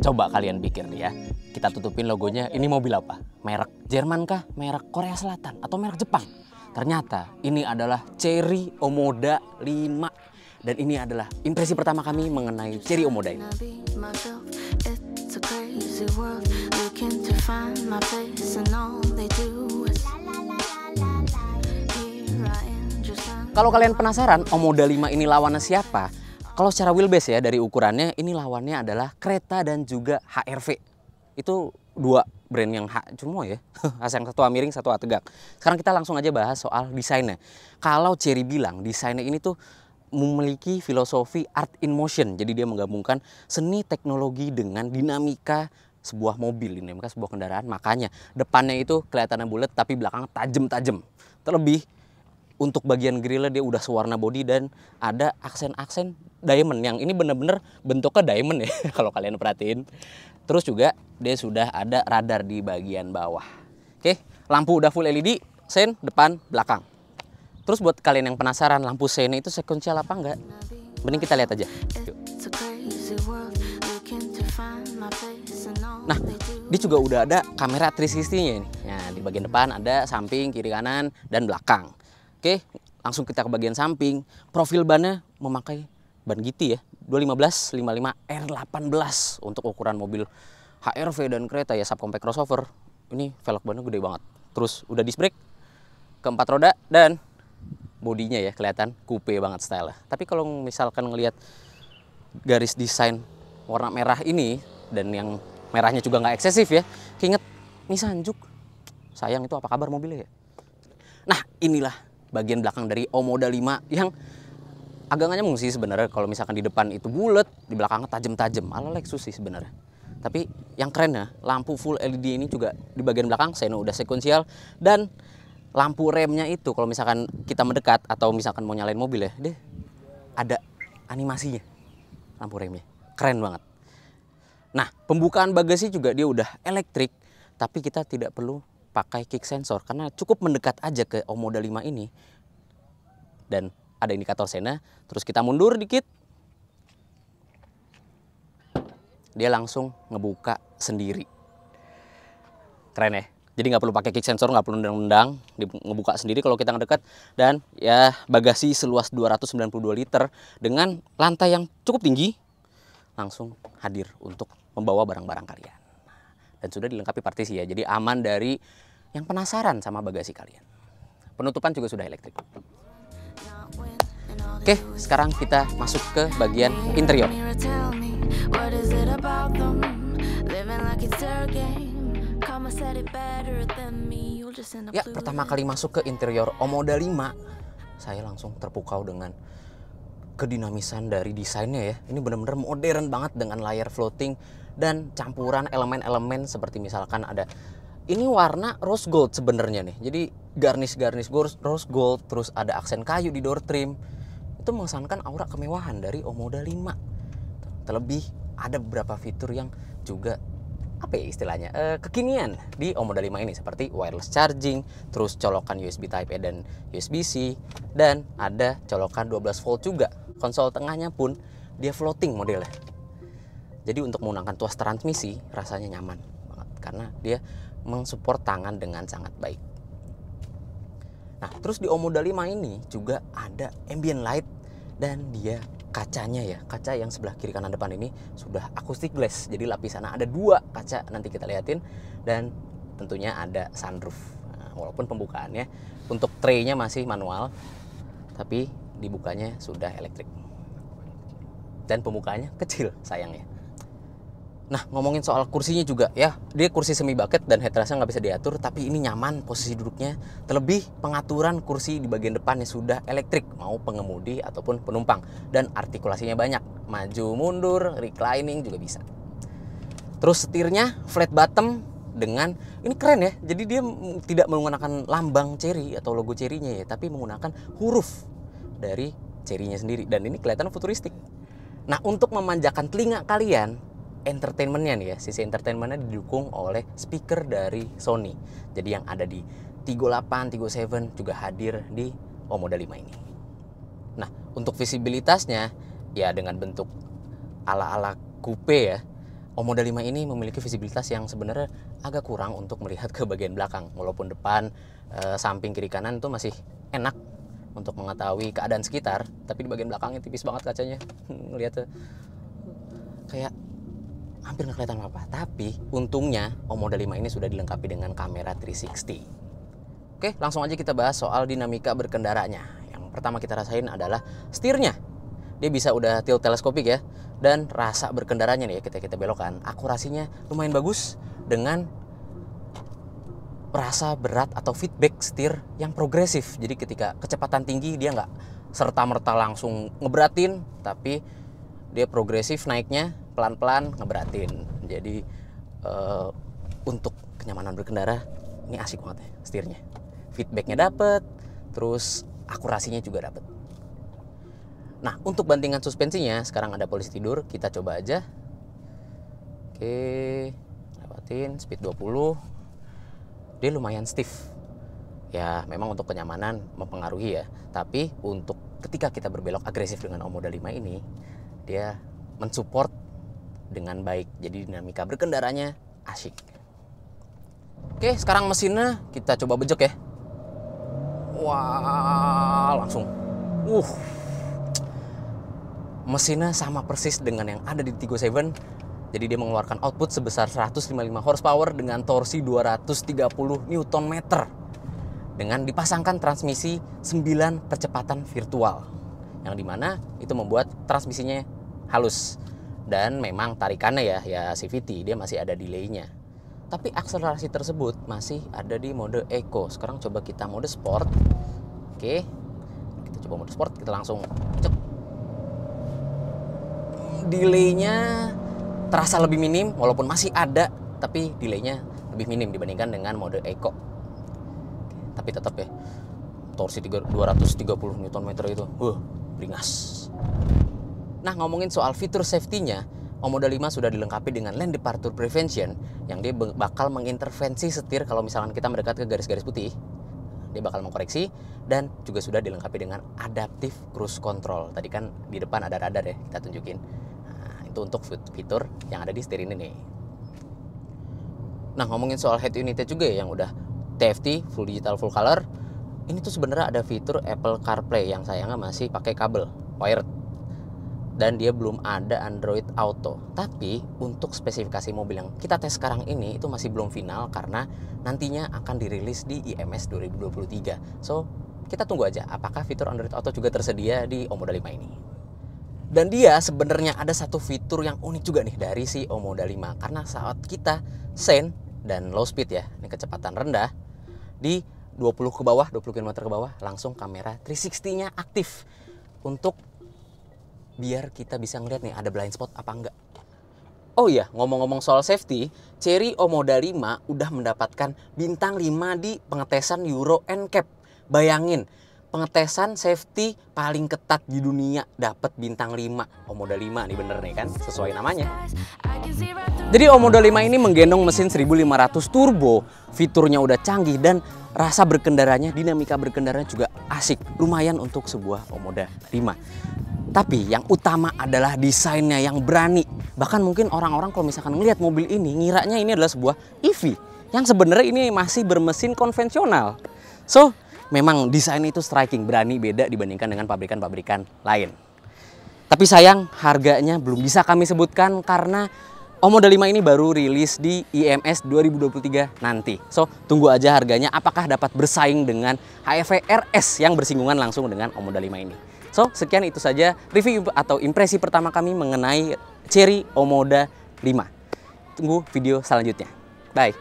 Coba kalian pikir nih ya, kita tutupin logonya, ini mobil apa? Merek Jerman kah? Merek Korea Selatan? Atau merek Jepang? Ternyata ini adalah Chery Omoda 5. Dan ini adalah impresi pertama kami mengenai Chery Omoda ini. Kalau kalian penasaran Omoda 5 ini lawannya siapa? Kalau secara wheelbase ya, dari ukurannya ini lawannya adalah Creta dan juga HR-V. Itu dua brand yang cuma ya. Yang satu miring, satu tegak. Sekarang kita langsung aja bahas soal desainnya. Kalau Chery bilang desainnya ini tuh memiliki filosofi art in motion. Jadi dia menggabungkan seni teknologi dengan dinamika sebuah mobil, dinamika sebuah kendaraan. Makanya depannya itu kelihatannya bulat tapi belakangnya tajam-tajam. Terlebih untuk bagian grillnya dia udah sewarna body dan ada aksen-aksen diamond yang ini bener-bener bentuknya diamond ya kalau kalian perhatiin. Terus juga dia sudah ada radar di bagian bawah. Oke, lampu udah full LED, sen depan belakang. Terus buat kalian yang penasaran lampu sen itu sekuensial apa enggak? Mending kita lihat aja. Yuk. Nah, dia juga udah ada kamera 360-nya ini. Nah, di bagian depan ada samping, kiri kanan dan belakang. Oke, langsung kita ke bagian samping. Profil bannya memakai ban GT ya, 215 55 R18 untuk ukuran mobil HR-V dan Creta ya, subcompact crossover. Ini velg bannya gede banget. Terus udah disc brake, keempat roda dan bodinya ya kelihatan coupe banget style. Tapi kalau misalkan ngelihat garis desain warna merah ini dan yang merahnya juga nggak eksesif ya, keinget Nissan Juke. Sayang itu apa kabar mobilnya ya? Nah, inilah bagian belakang dari Omoda 5 yang agak nggak nyambung sih sebenarnya. Kalau misalkan di depan itu bulat, di belakangnya tajam-tajam, ala Lexus sih sebenarnya. Tapi yang kerennya lampu full LED ini juga di bagian belakang Seno udah sekuensial, dan lampu remnya itu kalau misalkan kita mendekat atau misalkan mau nyalain mobil ya, deh ada animasinya lampu remnya. Keren banget. Nah, pembukaan bagasi juga dia udah elektrik, tapi kita tidak perlu pakai kick sensor karena cukup mendekat aja ke Omoda 5 ini dan ada indikator sena. Terus kita mundur dikit, dia langsung ngebuka sendiri. Keren ya. Jadi nggak perlu pakai kick sensor, nggak perlu nendang-nendang, ngebuka sendiri kalau kita ngedekat. Dan ya bagasi seluas 292 liter dengan lantai yang cukup tinggi langsung hadir untuk membawa barang-barang kalian. Dan sudah dilengkapi partisi ya, jadi aman dari yang penasaran sama bagasi kalian. Penutupan juga sudah elektrik. Oke, sekarang kita masuk ke bagian interior. Ya, pertama kali masuk ke interior Omoda 5, saya langsung terpukau dengan kedinamisan dari desainnya ya. Ini benar-benar modern banget dengan layar floating dan campuran elemen-elemen seperti misalkan ada ini warna rose gold sebenarnya nih. Jadi garnish rose gold, terus ada aksen kayu di door trim. Itu mengesankan aura kemewahan dari Omoda 5. Terlebih ada beberapa fitur yang juga apa ya istilahnya kekinian di Omoda 5 ini seperti wireless charging, terus colokan USB Type A dan USB-C, dan ada colokan 12 volt juga. Konsol tengahnya pun dia floating modelnya. Jadi untuk menggunakan tuas transmisi rasanya nyaman banget karena dia mensupport tangan dengan sangat baik. Nah, terus di Omoda 5 ini juga ada ambient light dan dia kacanya ya, kaca yang sebelah kiri kanan depan ini sudah acoustic glass. Jadi lapisannya ada dua kaca, nanti kita liatin, dan tentunya ada sunroof. Nah, walaupun pembukaannya untuk tray-nya masih manual, tapi dibukanya sudah elektrik. Dan pembukaannya kecil sayangnya. Nah, ngomongin soal kursinya juga ya, dia kursi semi bucket dan headrestnya nggak bisa diatur, tapi ini nyaman posisi duduknya. Terlebih pengaturan kursi di bagian depannya sudah elektrik, mau pengemudi ataupun penumpang, dan artikulasinya banyak, maju mundur, reclining juga bisa. Terus setirnya flat bottom dengan ini keren ya, jadi dia tidak menggunakan lambang Chery atau logo Chery-nya ya, tapi menggunakan huruf dari Chery-nya sendiri, dan ini kelihatan futuristik. Nah, untuk memanjakan telinga kalian, entertainmentnya nih ya, sisi entertainmentnya didukung oleh speaker dari Sony. Jadi yang ada di Tiggo 8, Tiggo 7 juga hadir di Omoda 5 ini. Nah, untuk visibilitasnya ya dengan bentuk ala-ala coupe ya, Omoda 5 ini memiliki visibilitas yang sebenarnya agak kurang untuk melihat ke bagian belakang. Walaupun depan, samping, kiri, kanan itu masih enak untuk mengetahui keadaan sekitar, tapi di bagian belakangnya tipis banget kacanya. Ngeliatnya kayak hampir nggak kelihatan apa. Tapi untungnya Omoda 5 ini sudah dilengkapi dengan kamera 360. Oke, langsung aja kita bahas soal dinamika berkendaranya. Yang pertama kita rasain adalah setirnya. Dia bisa udah tilt teleskopik ya. Dan rasa berkendaranya nih ya, kita belokkan, akurasinya lumayan bagus dengan rasa berat atau feedback setir yang progresif. Jadi ketika kecepatan tinggi dia nggak serta-merta langsung ngeberatin, tapi dia progresif naiknya, pelan-pelan ngeberatin. Jadi untuk kenyamanan berkendara ini asik banget ya setirnya. Feedbacknya dapet, terus akurasinya juga dapet. Nah, untuk bantingan suspensinya, sekarang ada polisi tidur, kita coba aja. Oke, lewatin speed 20. Dia lumayan stiff. Ya, memang untuk kenyamanan mempengaruhi ya. Tapi untuk ketika kita berbelok agresif dengan Omoda 5 ini, dia mensupport dengan baik. Jadi dinamika berkendaranya asyik. Oke, sekarang mesinnya kita coba bejek ya. Wah, langsung. Mesinnya sama persis dengan yang ada di Tiggo 7. Jadi dia mengeluarkan output sebesar 155 horsepower dengan torsi 230 Nm. Dengan dipasangkan transmisi 9 percepatan virtual. Yang dimana itu membuat transmisinya halus. Dan memang tarikannya ya CVT, dia masih ada delaynya. Tapi akselerasi tersebut masih ada di mode Eco. Sekarang coba kita mode Sport. Oke, kita coba mode Sport, kita langsung cek. Delaynya terasa lebih minim, walaupun masih ada, tapi delaynya lebih minim dibandingkan dengan mode Eco. Tapi tetap ya, torsi 230 Nm itu, beringas. Nah, ngomongin soal fitur safety-nya, Omoda 5 sudah dilengkapi dengan lane departure prevention yang dia bakal mengintervensi setir kalau misalkan kita mendekat ke garis-garis putih. Dia bakal mengkoreksi dan juga sudah dilengkapi dengan adaptive cruise control. Tadi kan di depan ada radar ya, kita tunjukin. Itu untuk fitur yang ada di setir ini nih. Nah, ngomongin soal head unitnya juga ya, yang udah TFT full digital full color. Ini tuh sebenarnya ada fitur Apple CarPlay yang sayangnya masih pakai kabel wired. Dan dia belum ada Android Auto. Tapi untuk spesifikasi mobil yang kita tes sekarang ini itu masih belum final karena nantinya akan dirilis di IMS 2023. So, kita tunggu aja apakah fitur Android Auto juga tersedia di Omoda 5 ini. Dan dia sebenarnya ada satu fitur yang unik juga nih dari si Omoda 5. Karena saat kita sen dan low speed ya, ini kecepatan rendah, di 20 ke bawah, 20 km ke bawah, langsung kamera 360-nya aktif. Untuk biar kita bisa ngeliat nih ada blind spot apa enggak. Oh iya, ngomong-ngomong soal safety, Chery Omoda 5 udah mendapatkan bintang 5 di pengetesan Euro NCAP. Bayangin, pengetesan safety paling ketat di dunia dapat bintang 5. Omoda 5 nih, bener nih kan, sesuai namanya. Jadi Omoda 5 ini menggendong mesin 1500 turbo, fiturnya udah canggih dan rasa berkendaranya, dinamika berkendaranya juga asik, lumayan untuk sebuah Omoda 5. Tapi yang utama adalah desainnya yang berani. Bahkan mungkin orang-orang kalau misalkan ngelihat mobil ini ngiranya ini adalah sebuah EV yang sebenarnya ini masih bermesin konvensional. So, memang desain itu striking, berani, beda dibandingkan dengan pabrikan-pabrikan lain. Tapi sayang harganya belum bisa kami sebutkan karena Omoda 5 ini baru rilis di IMS 2023 nanti. So, tunggu aja harganya apakah dapat bersaing dengan HRV RS yang bersinggungan langsung dengan Omoda 5 ini. So, sekian itu saja review atau impresi pertama kami mengenai Chery Omoda 5. Tunggu video selanjutnya. Bye.